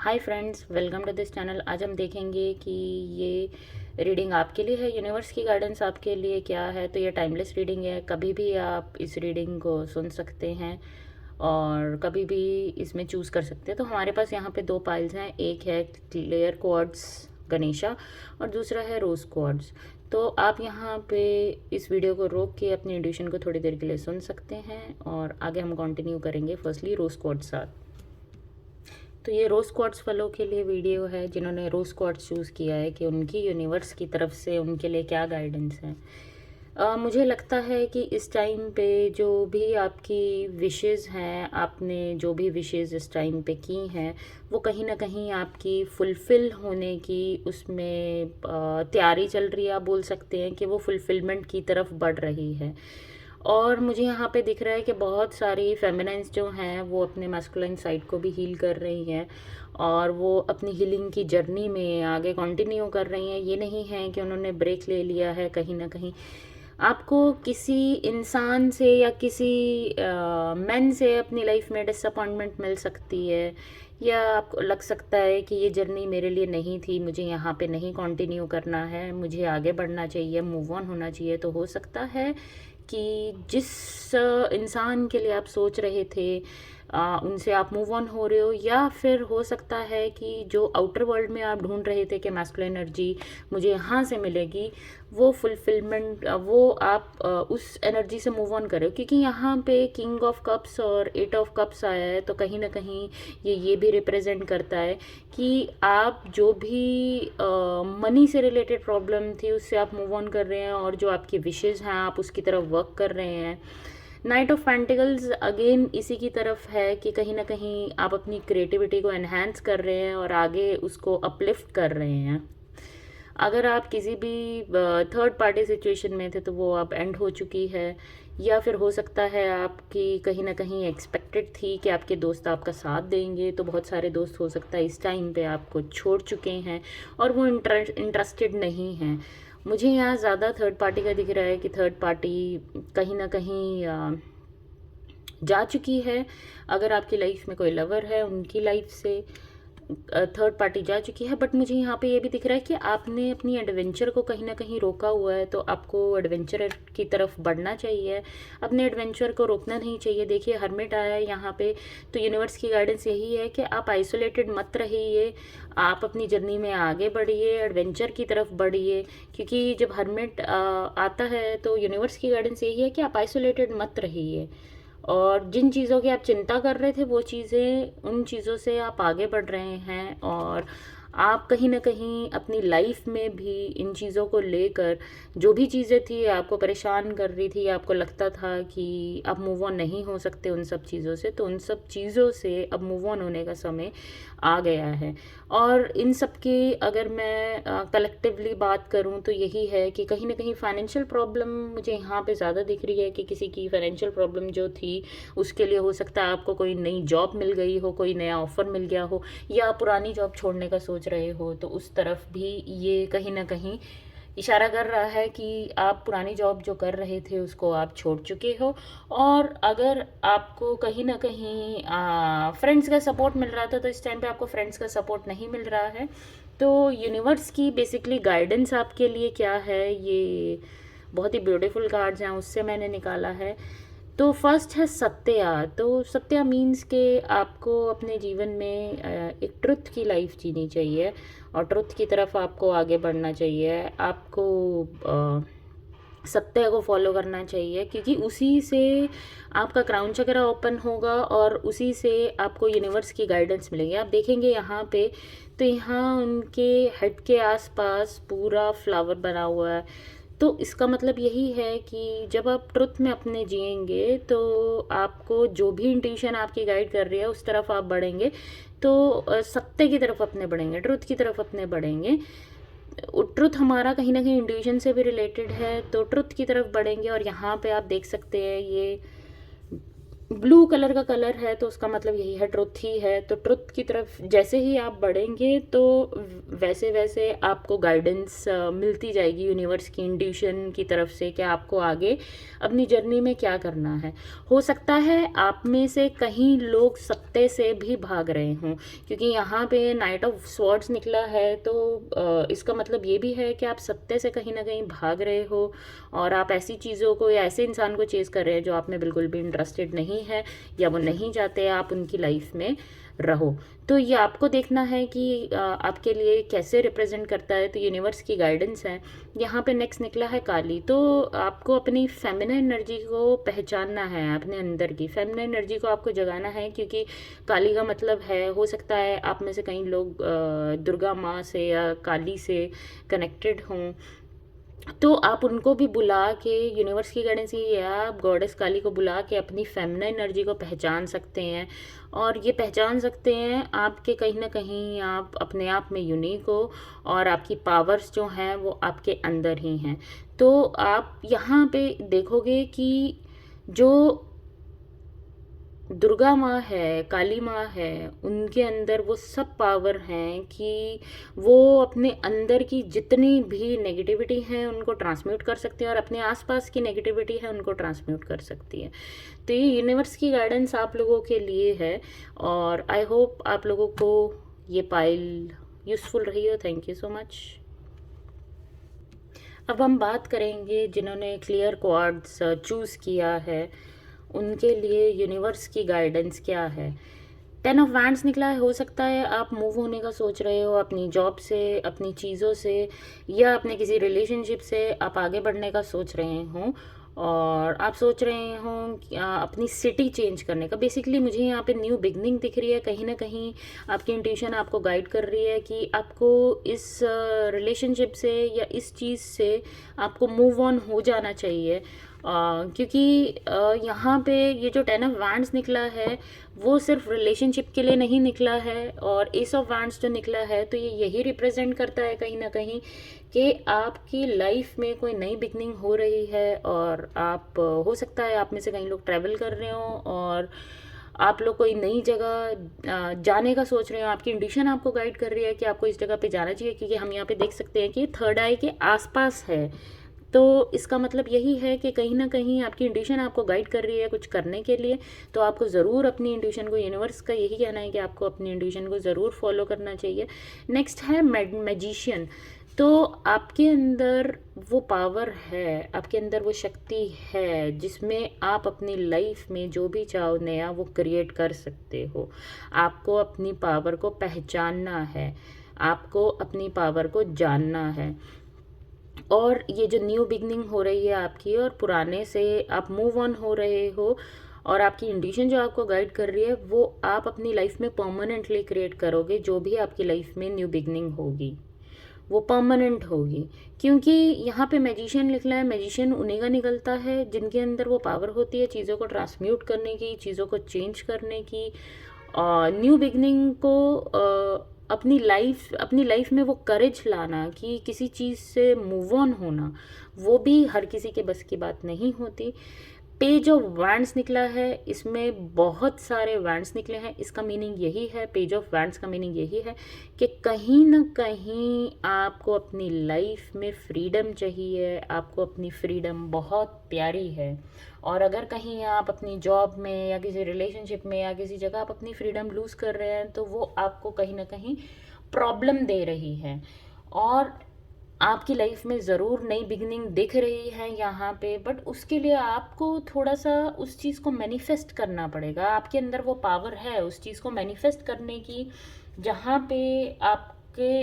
Hi friends, welcome to this channel. आज हम देखेंगे कि ये रीडिंग आपके लिए है, यूनिवर्स की गाइडेंस आपके लिए क्या है। तो ये टाइमलेस रीडिंग है, कभी भी आप इस रीडिंग को सुन सकते हैं और कभी भी इसमें चूज़ कर सकते हैं। तो हमारे पास यहाँ पे दो पाइल्स हैं, एक है क्लियर क्वार्ट्ज गणेशा और दूसरा है रोज क्वार्ट्ज। तो आप यहाँ पे इस वीडियो को रोक के अपनी इंट्यूशन को थोड़ी देर के लिए सुन सकते हैं और आगे हम कंटिन्यू करेंगे फर्स्टली रोज क्वार्ट्ज साथ। तो ये रोज़ क्वार्ट्ज वालों के लिए वीडियो है जिन्होंने रोज़ क्वार्ट्ज चूज़ किया है कि उनकी यूनिवर्स की तरफ से उनके लिए क्या गाइडेंस है। मुझे लगता है कि इस टाइम पे जो भी आपकी विशेज़ हैं, आपने जो भी विशेज़ इस टाइम पे की हैं, वो कहीं ना कहीं आपकी फुलफ़िल होने की उसमें तैयारी चल रही है। आप बोल सकते हैं कि वो फुलफ़िलमेंट की तरफ बढ़ रही है। और मुझे यहाँ पे दिख रहा है कि बहुत सारी फेमिनाइन्स जो हैं वो अपने मैस्कुलाइन साइड को भी हील कर रही हैं और वो अपनी हीलिंग की जर्नी में आगे कंटिन्यू कर रही हैं। ये नहीं है कि उन्होंने ब्रेक ले लिया है। कहीं ना कहीं आपको किसी इंसान से या किसी मैन से अपनी लाइफ में डिसअपॉइंटमेंट मिल सकती है, या आपको लग सकता है कि ये जर्नी मेरे लिए नहीं थी, मुझे यहाँ पे नहीं कंटिन्यू करना है, मुझे आगे बढ़ना चाहिए, मूव ऑन होना चाहिए। तो हो सकता है कि जिस इंसान के लिए आप सोच रहे थे उनसे आप मूव ऑन हो रहे हो, या फिर हो सकता है कि जो आउटर वर्ल्ड में आप ढूंढ रहे थे कि मैस्कुलिन एनर्जी मुझे यहाँ से मिलेगी, वो फुलफिलमेंट वो आप उस एनर्जी से मूव ऑन करो। क्योंकि यहाँ पे किंग ऑफ कप्स और एट ऑफ कप्स आया है, तो कहीं ना कहीं ये भी रिप्रेजेंट करता है कि आप जो भी मनी से रिलेटेड प्रॉब्लम थी उससे आप मूव ऑन कर रहे हैं और जो आपकी विशेज़ हैं आप उसकी तरफ वर्क कर रहे हैं। नाइट ऑफ पेंटिकल्स अगेन इसी की तरफ है कि कहीं ना कहीं आप अपनी क्रिएटिविटी को एनहांस कर रहे हैं और आगे उसको अपलिफ्ट कर रहे हैं। अगर आप किसी भी थर्ड पार्टी सिचुएशन में थे तो वो अब एंड हो चुकी है, या फिर हो सकता है आपकी कहीं ना कहीं एक्सपेक्टेड थी कि आपके दोस्त आपका साथ देंगे। तो बहुत सारे दोस्त हो सकता है इस टाइम पे आपको छोड़ चुके हैं और वो इंटरेस्टेड नहीं हैं। मुझे यहाँ ज़्यादा थर्ड पार्टी का दिख रहा है कि थर्ड पार्टी कहीं ना कहीं जा चुकी है। अगर आपकी लाइफ में कोई लवर है, उनकी लाइफ से थर्ड पार्टी जा चुकी है। बट मुझे यहाँ पे ये भी दिख रहा है कि आपने अपनी एडवेंचर को कहीं ना कहीं रोका हुआ है, तो आपको एडवेंचर की तरफ बढ़ना चाहिए, अपने एडवेंचर को रोकना नहीं चाहिए। देखिए हर्मिट आया है यहाँ पे, तो यूनिवर्स की गाइडेंस यही है कि आप आइसोलेटेड मत रहिए, आप अपनी जर्नी में आगे बढ़िए, एडवेंचर की तरफ बढ़िए। क्योंकि जब हर्मिट आता है तो यूनिवर्स की गाइडेंस यही है कि आप आइसोलेटेड मत रहिए और जिन चीज़ों की आप चिंता कर रहे थे वो चीज़ें, उन चीज़ों से आप आगे बढ़ रहे हैं और आप कहीं ना कहीं अपनी लाइफ में भी इन चीज़ों को लेकर जो भी चीज़ें थी आपको परेशान कर रही थी, आपको लगता था कि आप मूव ऑन नहीं हो सकते उन सब चीज़ों से, तो उन सब चीज़ों से अब मूव ऑन होने का समय आ गया है। और इन सब की अगर मैं कलेक्टिवली बात करूं तो यही है कि कहीं ना कहीं फाइनेंशियल प्रॉब्लम मुझे यहाँ पे ज़्यादा दिख रही है कि किसी की फाइनेंशियल प्रॉब्लम जो थी उसके लिए हो सकता है आपको कोई नई जॉब मिल गई हो, कोई नया ऑफर मिल गया हो, या पुरानी जॉब छोड़ने का सोच रहे हो, तो उस तरफ भी ये कहीं ना कहीं इशारा कर रहा है कि आप पुरानी जॉब जो कर रहे थे उसको आप छोड़ चुके हो। और अगर आपको कहीं ना कहीं फ्रेंड्स का सपोर्ट मिल रहा था, तो इस टाइम पे आपको फ्रेंड्स का सपोर्ट नहीं मिल रहा है। तो यूनिवर्स की बेसिकली गाइडेंस आपके लिए क्या है, ये बहुत ही ब्यूटीफुल कार्ड्स हैं, उससे मैंने निकाला है। तो फर्स्ट है सत्या। तो सत्या मीन्स के आपको अपने जीवन में एक ट्रुथ की लाइफ जीनी चाहिए और ट्रुथ की तरफ आपको आगे बढ़ना चाहिए। आपको सत्य को फॉलो करना चाहिए, क्योंकि उसी से आपका क्राउन चक्र ओपन होगा और उसी से आपको यूनिवर्स की गाइडेंस मिलेगी। आप देखेंगे यहाँ पे, तो यहाँ उनके हेड के आसपास पूरा फ्लावर बना हुआ है। तो इसका मतलब यही है कि जब आप ट्रुथ में अपने जिएंगे तो आपको जो भी इंट्यूशन आपकी गाइड कर रही है उस तरफ आप बढ़ेंगे। तो सत्य की तरफ अपने बढ़ेंगे, ट्रुथ की तरफ अपने बढ़ेंगे। ट्रुथ हमारा कहीं ना कहीं इंट्यूशन से भी रिलेटेड है, तो ट्रुथ की तरफ बढ़ेंगे। और यहाँ पे आप देख सकते हैं ये ब्लू कलर का कलर है तो उसका मतलब यही है, ट्रुथ ही है। तो ट्रुथ की तरफ जैसे ही आप बढ़ेंगे तो वैसे वैसे आपको गाइडेंस मिलती जाएगी यूनिवर्स की, इंट्यूशन की तरफ से कि आपको आगे अपनी जर्नी में क्या करना है। हो सकता है आप में से कहीं लोग सत्य से भी भाग रहे हों, क्योंकि यहाँ पे नाइट ऑफ स्वॉर्ड्स निकला है। तो इसका मतलब ये भी है कि आप सत्य से कहीं ना कहीं भाग रहे हो और आप ऐसी चीज़ों को या ऐसे इंसान को चेज़ कर रहे हैं जो आप में बिल्कुल भी इंटरेस्टेड नहीं है या वो नहीं चाहते आप उनकी लाइफ में रहो। तो ये आपको देखना है कि आपके लिए कैसे रिप्रेजेंट करता है। तो यूनिवर्स की गाइडेंस है। यहाँ पे नेक्स्ट निकला है काली। तो आपको अपनी फेमिनिन एनर्जी को पहचानना है, अपने अंदर की फेमिनिन एनर्जी को आपको जगाना है, क्योंकि काली का मतलब है, हो सकता है आप में से कई लोग दुर्गा माँ से या काली से कनेक्टेड हों। तो आप उनको भी बुला के, यूनिवर्स की गाइडेंस ये है, आप गॉडेस काली को बुला के अपनी फेमिनिन एनर्जी को पहचान सकते हैं। और ये पहचान सकते हैं आपके कहीं ना कहीं आप अपने आप में यूनिक हो और आपकी पावर्स जो हैं वो आपके अंदर ही हैं। तो आप यहाँ पे देखोगे कि जो दुर्गा माँ है, काली माँ है, उनके अंदर वो सब पावर हैं कि वो अपने अंदर की जितनी भी नेगेटिविटी है उनको ट्रांसम्यूट कर सकती है और अपने आसपास की नेगेटिविटी है उनको ट्रांसम्यूट कर सकती है। तो ये यूनिवर्स की गाइडेंस आप लोगों के लिए है और आई होप आप लोगों को ये पाइल यूज़फुल रही हो। Thank you so much. अब हम बात करेंगे जिन्होंने क्लियर क्वार्ट्स चूज़ किया है, उनके लिए यूनिवर्स की गाइडेंस क्या है। 10 ऑफ वैंड्स निकला है। हो सकता है आप मूव होने का सोच रहे हो अपनी जॉब से, अपनी चीज़ों से, या अपने किसी रिलेशनशिप से आप आगे बढ़ने का सोच रहे हों और आप सोच रहे हों अपनी सिटी चेंज करने का। बेसिकली मुझे यहाँ पे न्यू बिगनिंग दिख रही है। कहीं ना कहीं आपकी इंट्यूशन आपको गाइड कर रही है कि आपको इस रिलेशनशिप से या इस चीज़ से आपको मूव ऑन हो जाना चाहिए। क्योंकि यहाँ पे ये जो 10 ऑफ वैंड्स निकला है वो सिर्फ रिलेशनशिप के लिए नहीं निकला है, और एस ऑफ वैंड्स जो निकला है तो ये यही रिप्रेजेंट करता है कहीं ना कहीं कि आपकी लाइफ में कोई नई बिगनिंग हो रही है। और आप हो सकता है आप में से कई लोग ट्रैवल कर रहे हो और आप लोग कोई नई जगह जाने का सोच रहे हो। आपकी इंट्यूशन आपको गाइड कर रही है कि आपको इस जगह पे जाना चाहिए, क्योंकि हम यहाँ पे देख सकते हैं कि थर्ड आई के आसपास है। तो इसका मतलब यही है कि कहीं ना कहीं आपकी इंट्यूशन आपको गाइड कर रही है कुछ करने के लिए। तो आपको ज़रूर अपनी इंट्यूशन को, यूनिवर्स का यही कहना है कि आपको अपनी इंट्यूशन को ज़रूर फॉलो करना चाहिए। नेक्स्ट है मैजिशियन। तो आपके अंदर वो पावर है, आपके अंदर वो शक्ति है जिसमें आप अपनी लाइफ में जो भी चाहो नया वो क्रिएट कर सकते हो। आपको अपनी पावर को पहचानना है, आपको अपनी पावर को जानना है। और ये जो न्यू बिगनिंग हो रही है आपकी और पुराने से आप मूव ऑन हो रहे हो, और आपकी इंट्यूशन जो आपको गाइड कर रही है वो आप अपनी लाइफ में परमानेंटली क्रिएट करोगे। जो भी आपकी लाइफ में न्यू बिगनिंग होगी वो परमानेंट होगी, क्योंकि यहाँ पे मैजिशियन लिखना है। मैजिशियन उन्हीं का निकलता है जिनके अंदर वो पावर होती है चीज़ों को ट्रांसम्यूट करने की, चीज़ों को चेंज करने की, न्यू बिगनिंग को अपनी लाइफ में वो करेज लाना कि किसी चीज़ से मूव ऑन होना, वो भी हर किसी के बस की बात नहीं होती। पेज ऑफ वैंड्स निकला है। इसमें बहुत सारे वैंड्स निकले हैं। इसका मीनिंग यही है, पेज ऑफ वैंड्स का मीनिंग यही है कि कहीं ना कहीं आपको अपनी लाइफ में फ्रीडम चाहिए। आपको अपनी फ्रीडम बहुत प्यारी है, और अगर कहीं आप अपनी जॉब में या किसी रिलेशनशिप में या किसी जगह आप अपनी फ्रीडम लूज़ कर रहे हैं तो वो आपको कहीं ना कहीं प्रॉब्लम दे रही है। और आपकी लाइफ में ज़रूर नई बिगनिंग दिख रही है यहाँ पे, बट उसके लिए आपको थोड़ा सा उस चीज़ को मैनिफेस्ट करना पड़ेगा। आपके अंदर वो पावर है उस चीज़ को मैनिफेस्ट करने की। जहाँ पे आपके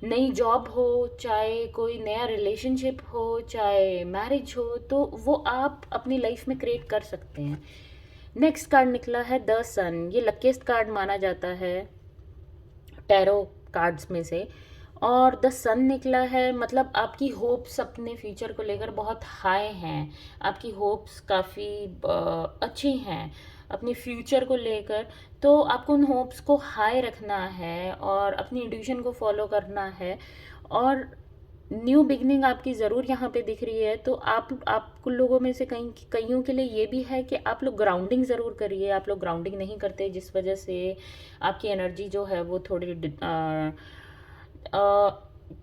नई जॉब हो, चाहे कोई नया रिलेशनशिप हो, चाहे मैरिज हो, तो वो आप अपनी लाइफ में क्रिएट कर सकते हैं। नेक्स्ट कार्ड निकला है द सन। ये लकीस्ट कार्ड माना जाता है टैरो कार्ड्स में से, और द सन निकला है। मतलब आपकी होप्स अपने फ्यूचर को लेकर बहुत हाई हैं। आपकी होप्स काफ़ी अच्छी हैं अपने फ्यूचर को लेकर। तो आपको उन होप्स को हाई रखना है और अपनी इंट्यूशन को फॉलो करना है। और न्यू बिगनिंग आपकी ज़रूर यहाँ पे दिख रही है। तो आप लोगों में से कईयों के लिए ये भी है कि आप लोग ग्राउंडिंग ज़रूर करिए। आप लोग ग्राउंडिंग नहीं करते, जिस वजह से आपकी एनर्जी जो है वो थोड़ी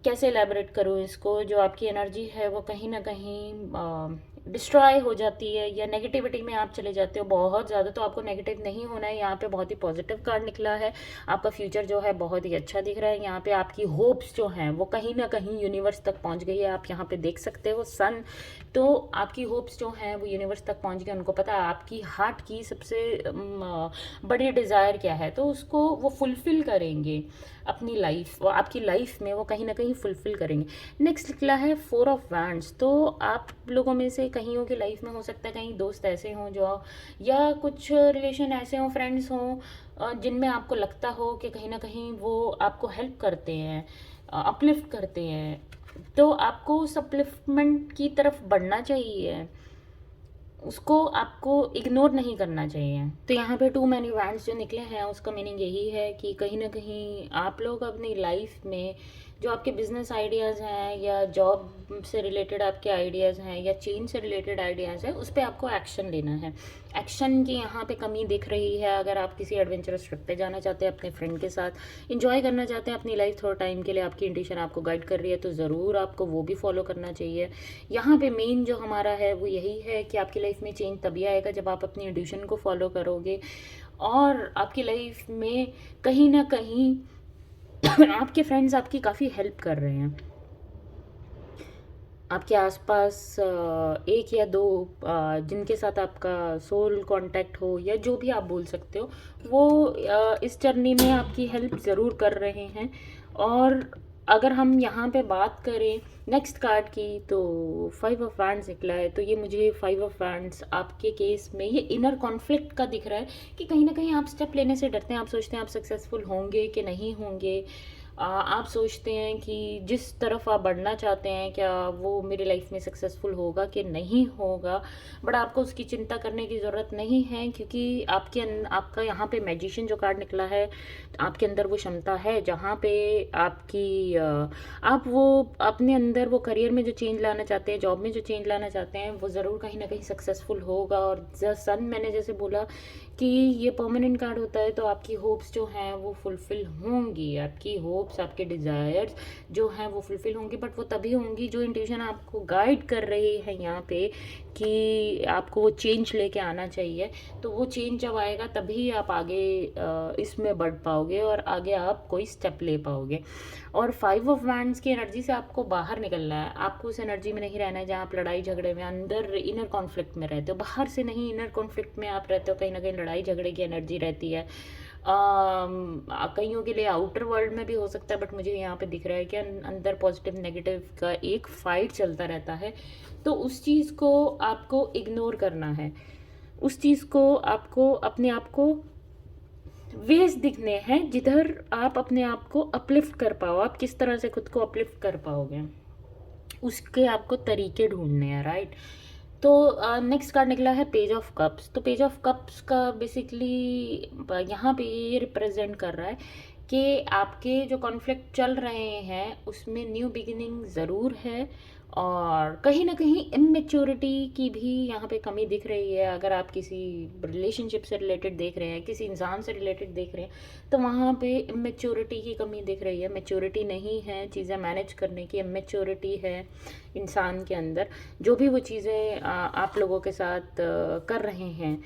कैसे एलैबोरेट करूँ इसको, जो आपकी एनर्जी है वो कहीं ना कहीं डिस्ट्रॉय हो जाती है, या नेगेटिविटी में आप चले जाते हो बहुत ज़्यादा। तो आपको नेगेटिव नहीं होना है। यहाँ पे बहुत ही पॉजिटिव कार्ड निकला है। आपका फ्यूचर जो है बहुत ही अच्छा दिख रहा है। यहाँ पे आपकी होप्स जो हैं वो कहीं ना कहीं यूनिवर्स तक पहुँच गई है। आप यहाँ पे देख सकते हो सन। तो आपकी होप्स जो हैं वो यूनिवर्स तक पहुँच गई। उनको पता है आपकी हार्ट की सबसे बड़ी डिज़ायर क्या है, तो उसको वो फुलफ़िल करेंगे अपनी लाइफ, और आपकी लाइफ में वो कहीं ना कहीं फुलफ़िल करेंगे। नेक्स्ट निकला है 4 ऑफ वैंड्स। तो आप लोगों में से कईयों की लाइफ में हो सकता है कहीं दोस्त ऐसे हों जो, या कुछ रिलेशन ऐसे हों, फ्रेंड्स हों, जिनमें आपको लगता हो कि कहीं ना कहीं वो आपको हेल्प करते हैं, अपलिफ्ट करते हैं। तो आपको उस अपलिफ्टमेंट की तरफ बढ़ना चाहिए, उसको आपको इग्नोर नहीं करना चाहिए। तो यहाँ पे 2 मैनी वैंड्स जो निकले हैं उसका मीनिंग यही है कि कहीं ना कहीं आप लोग अपनी लाइफ में जो आपके बिजनेस आइडियाज़ हैं, या जॉब से रिलेटेड आपके आइडियाज़ हैं, या चेंज से रिलेटेड आइडियाज़ हैं, उस पर आपको एक्शन लेना है। एक्शन की यहाँ पे कमी दिख रही है। अगर आप किसी एडवेंचरस ट्रिप पे जाना चाहते हैं अपने फ्रेंड के साथ, इंजॉय करना चाहते हैं अपनी लाइफ थोड़ा टाइम के लिए, आपकी इंट्यूशन आपको गाइड कर रही है, तो ज़रूर आपको वो भी फॉलो करना चाहिए। यहाँ पे मेन जो हमारा है वो यही है कि आपकी लाइफ में चेंज तभी आएगा जब आप अपनी इंट्यूशन को फॉलो करोगे, और आपकी लाइफ में कहीं ना कहीं आपके फ्रेंड्स आपकी काफ़ी हेल्प कर रहे हैं। आपके आसपास एक या दो जिनके साथ आपका सोल कांटेक्ट हो, या जो भी आप बोल सकते हो, वो इस जर्नी में आपकी हेल्प ज़रूर कर रहे हैं। और अगर हम यहाँ पे बात करें नेक्स्ट कार्ड की, तो 5 ऑफ वैंड्स निकला है। तो ये मुझे 5 ऑफ वैंड्स आपके केस में ये इनर कॉन्फ्लिक्ट का दिख रहा है कि कहीं ना कहीं आप स्टेप लेने से डरते हैं। आप सोचते हैं आप सक्सेसफुल होंगे कि नहीं होंगे। आप सोचते हैं कि जिस तरफ आप बढ़ना चाहते हैं, क्या वो मेरी लाइफ में सक्सेसफुल होगा कि नहीं होगा। बट आपको उसकी चिंता करने की ज़रूरत नहीं है, क्योंकि आपका यहाँ पे मैजिशियन जो कार्ड निकला है, आपके अंदर वो क्षमता है जहाँ पे आपकी आप वो अपने अंदर वो करियर में जो चेंज लाना चाहते हैं, जॉब में जो चेंज लाना चाहते हैं, वो ज़रूर कहीं ना कहीं सक्सेसफुल होगा। और सन मैंने जैसे बोला कि ये परमानेंट कार्ड होता है, तो आपकी होप्स जो हैं वो फुलफ़िल होंगी। आपकी होप्स, आपके डिज़ायर्स जो हैं वो फुलफ़िल होंगी, बट वो तभी होंगी जो इंट्यूशन आपको गाइड कर रही है यहाँ पे कि आपको वो चेंज लेके आना चाहिए। तो वो चेंज जब आएगा तभी आप आगे इसमें बढ़ पाओगे, और आगे आप कोई स्टेप ले पाओगे। और 5 ऑफ वैंड्स की एनर्जी से आपको बाहर निकलना है। आपको उस एनर्जी में नहीं रहना है जहाँ आप लड़ाई झगड़े में, अंदर इनर कॉन्फ्लिक्ट में रहते हो। बाहर से नहीं, इनर कॉन्फ्लिक्ट में आप रहते हो, कहीं ना कहीं लड़ाई झगड़े की एनर्जी रहती है। कईयों के लिए आउटर वर्ल्ड में भी हो सकता है, बट मुझे यहाँ पे दिख रहा है कि अंदर पॉजिटिव नेगेटिव का एक फाइट चलता रहता है। तो उस चीज़ को आपको इग्नोर करना है। उस चीज़ को आपको अपने आप को वेज दिखने हैं जिधर आप अपने आप को अपलिफ्ट कर पाओ। आप किस तरह से खुद को अपलिफ्ट कर पाओगे, उसके आपको तरीके ढूंढने हैं, राइट। तो नेक्स्ट कार्ड निकला है पेज ऑफ कप्स। तो पेज ऑफ कप्स का बेसिकली यहाँ पे ये रिप्रेजेंट कर रहा है कि आपके जो कॉन्फ्लिक्ट चल रहे हैं उसमें न्यू बिगिनिंग ज़रूर है, और कहीं ना कहीं इमेच्योरिटी की भी यहाँ पे कमी दिख रही है। अगर आप किसी रिलेशनशिप से रिलेटेड देख रहे हैं, किसी इंसान से रिलेटेड देख रहे हैं, तो वहाँ पे इमेच्योरिटी की कमी दिख रही है। मैच्योरिटी नहीं है चीज़ें मैनेज करने की, इमेच्योरिटी है इंसान के अंदर। जो भी वो चीज़ें आप लोगों के साथ कर रहे हैं,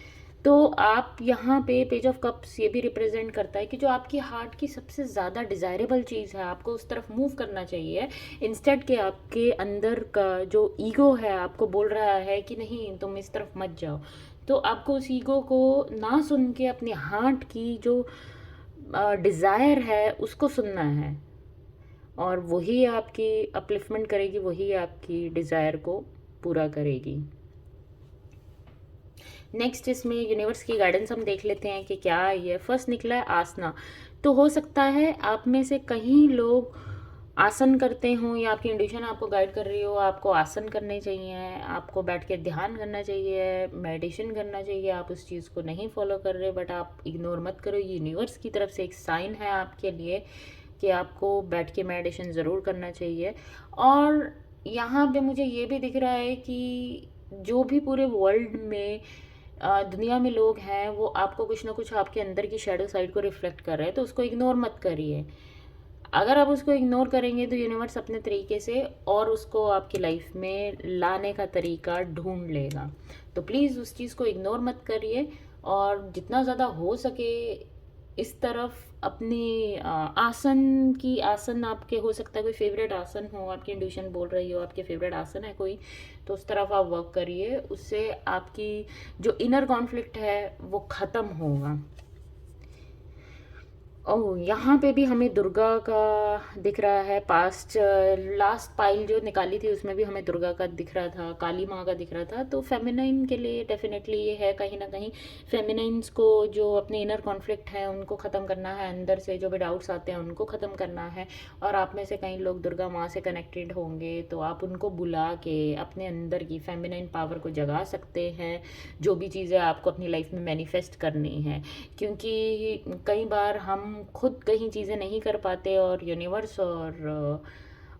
तो आप यहाँ पे पेज ऑफ कप्स ये भी रिप्रेजेंट करता है कि जो आपकी हार्ट की सबसे ज़्यादा डिज़ायरेबल चीज़ है, आपको उस तरफ मूव करना चाहिए। इंस्टेड के आपके अंदर का जो ईगो है आपको बोल रहा है कि नहीं तुम इस तरफ मत जाओ, तो आपको उस ईगो को ना सुन के अपने हार्ट की जो डिज़ायर है उसको सुनना है, और वही आपकी अपलिफ्टमेंट करेगी, वही आपकी डिज़ायर को पूरा करेगी। नेक्स्ट इसमें यूनिवर्स की गाइडेंस हम देख लेते हैं कि क्या है। ये फर्स्ट निकला है आसना। तो हो सकता है आप में से कहीं लोग आसन करते हों, या आपकी इंट्यूशन आपको गाइड कर रही हो आपको आसन करने चाहिए, आपको बैठ के ध्यान करना चाहिए, मेडिटेशन करना चाहिए। आप उस चीज़ को नहीं फॉलो कर रहे, बट आप इग्नोर मत करो। यूनिवर्स की तरफ से एक साइन है आपके लिए कि आपको बैठ के मेडिटेशन ज़रूर करना चाहिए। और यहाँ पे मुझे ये भी दिख रहा है कि जो भी पूरे वर्ल्ड में दुनिया में लोग हैं, वो आपको कुछ ना कुछ आपके अंदर की शैडो साइड को रिफ्लेक्ट कर रहे हैं, तो उसको इग्नोर मत करिए। अगर आप उसको इग्नोर करेंगे तो यूनिवर्स अपने तरीके से और उसको आपकी लाइफ में लाने का तरीका ढूंढ लेगा। तो प्लीज़ उस चीज़ को इग्नोर मत करिए, और जितना ज़्यादा हो सके इस तरफ अपनी आसन की, आसन आपके हो सकता है कोई फेवरेट आसन हो, आपकी इंट्यूशन बोल रही हो आपके फेवरेट आसन है कोई, तो उस तरफ आप वर्क करिए। उससे आपकी जो इनर कॉन्फ्लिक्ट है वो ख़त्म होगा। ओह! यहाँ पे भी हमें दुर्गा का दिख रहा है पास्ट। लास्ट पाइल जो निकाली थी उसमें भी हमें दुर्गा का दिख रहा था, काली माँ का दिख रहा था। तो फेमिनाइन के लिए डेफिनेटली ये है, कहीं ना कहीं फेमिनाइंस को जो अपने इनर कॉन्फ्लिक्ट है उनको ख़त्म करना है, अंदर से जो भी डाउट्स आते हैं उनको ख़त्म करना है। और आप में से कई लोग दुर्गा माँ से कनेक्टेड होंगे, तो आप उनको बुला के अपने अंदर की फेमिनाइन पावर को जगा सकते हैं, जो भी चीज़ें आपको अपनी लाइफ में मैनिफेस्ट करनी है। क्योंकि कई बार हम खुद कहीं चीज़ें नहीं कर पाते, और यूनिवर्स और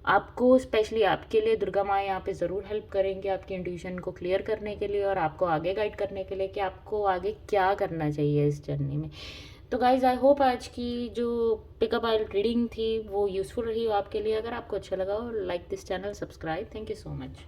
आपको स्पेशली आपके लिए दुर्गा माँ यहाँ पे ज़रूर हेल्प करेंगे आपकी इंट्यूशन को क्लियर करने के लिए और आपको आगे गाइड करने के लिए कि आपको आगे क्या करना चाहिए इस जर्नी में। तो गाइज आई होप आज की जो पिकअप आइल रीडिंग थी वो यूज़फुल रही हो आपके लिए। अगर आपको अच्छा लगा हो, like this channel, subscribe. Thank you so much.